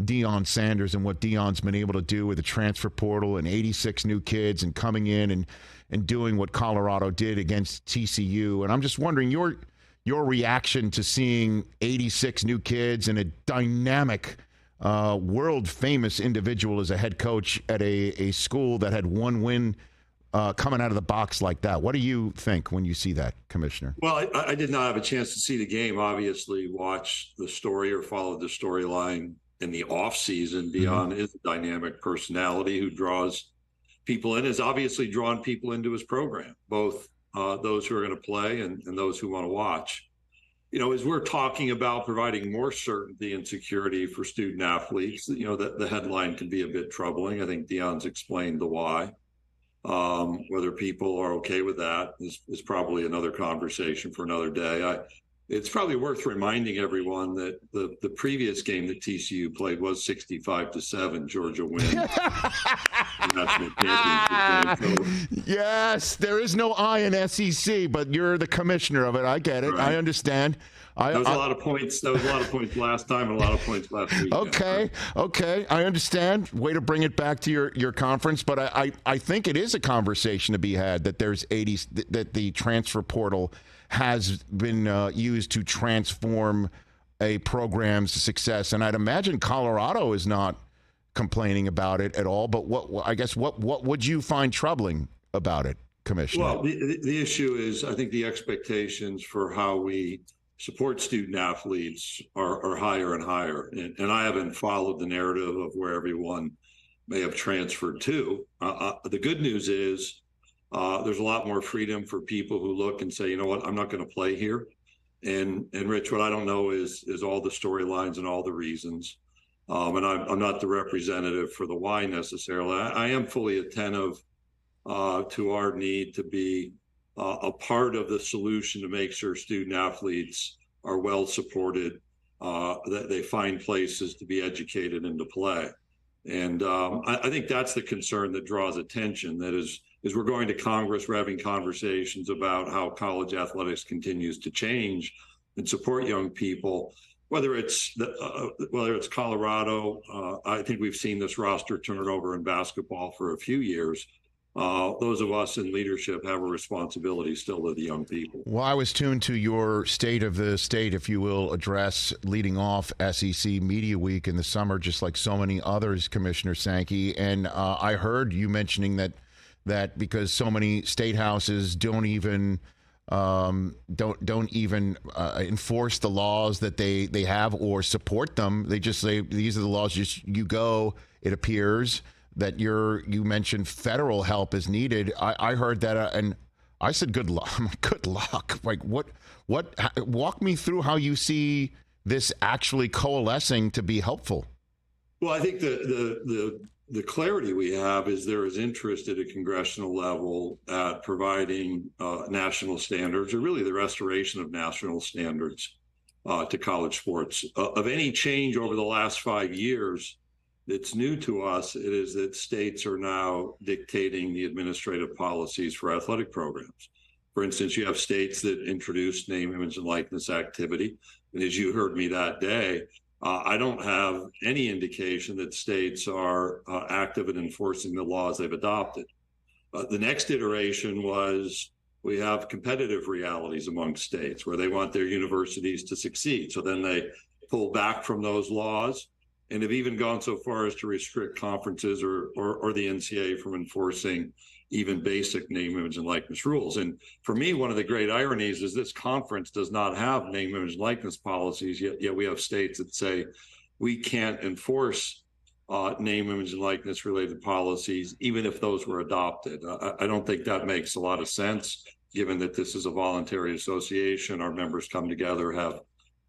Deion Sanders and what Deion's been able to do with the transfer portal and 86 new kids and coming in and doing what Colorado did against TCU. And I'm just wondering your reaction to seeing 86 new kids and a dynamic, world-famous individual as a head coach at a school that had one win coming out of the box like that. What do you think when you see that, Commissioner? Well, I did not have a chance to see the game. Obviously, watch the story or follow the storyline in the offseason. Deion is a dynamic personality who draws people in, has obviously drawn people into his program, both those who are going to play and those who want to watch. You know, as we're talking about providing more certainty and security for student athletes, you know, the headline can be a bit troubling. I think Deion's explained the why. Whether people are okay with that is probably another conversation for another day. It's probably worth reminding everyone that the previous game that TCU played was 65-7. Georgia wins. National championship game. Yes, there is no I in SEC, but you're the commissioner of it. I get it. Right. I understand. There was a lot of points. There was a lot of points last time and a lot of points last week. Okay. I understand. Way to bring it back to your conference, but I think it is a conversation to be had that there's 80 that the transfer portal has been used to transform a program's success, and I'd imagine Colorado is not complaining about it at all. But what would you find troubling about it, Commissioner? Well, the issue is, I think the expectations for how we support student athletes are higher and higher, and I haven't followed the narrative of where everyone may have transferred to. The good news is there's a lot more freedom for people who look and say, you know what, I'm not going to play here. And Rich, what I don't know is all the storylines and all the reasons. And I'm not the representative for the why necessarily. I am fully attentive to our need to be a part of the solution to make sure student athletes are well supported, that they find places to be educated and to play. And I think that's the concern that draws attention. That is we're going to Congress, we're having conversations about how college athletics continues to change and support young people. Whether it's Colorado, I think we've seen this roster turnover in basketball for a few years. Those of us in leadership have a responsibility still to the young people. Well, I was tuned to your State of the State, if you will, address leading off SEC Media Week in the summer, just like so many others, Commissioner Sankey. And I heard you mentioning that because so many state houses don't even enforce the laws that they have or support them. They just say these are the laws. You go. It appears that you mentioned federal help is needed. I heard that, and I said, good luck. Good luck. Like what? Walk me through how you see this actually coalescing to be helpful. Well, I think the clarity we have is there is interest at a congressional level at providing national standards, or really the restoration of national standards to college sports. Of any change over the last 5 years that's new to us, it is that states are now dictating the administrative policies for athletic programs. For instance, you have states that introduced name, image, and likeness activity. And as you heard me that day, I don't have any indication that states are active in enforcing the laws they've adopted. The next iteration was we have competitive realities among states where they want their universities to succeed. So then they pull back from those laws and have even gone so far as to restrict conferences or the NCAA from enforcing even basic name, image, and likeness rules. And for me, one of the great ironies is this conference does not have name, image, and likeness policies, yet we have states that say we can't enforce name, image, and likeness related policies, even if those were adopted. I don't think that makes a lot of sense, given that this is a voluntary association. Our members come together, have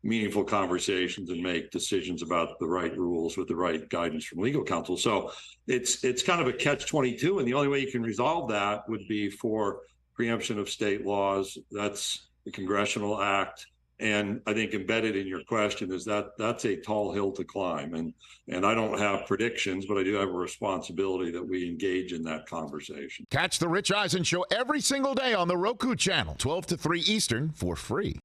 meaningful conversations, and make decisions about the right rules with the right guidance from legal counsel. So it's kind of a catch-22, and the only way you can resolve that would be for preemption of state laws. That's the congressional act. And I think embedded in your question is that's a tall hill to climb. And I don't have predictions, but I do have a responsibility that we engage in that conversation. Catch the Rich Eisen Show every single day on the Roku channel, 12 to 3 Eastern, for free.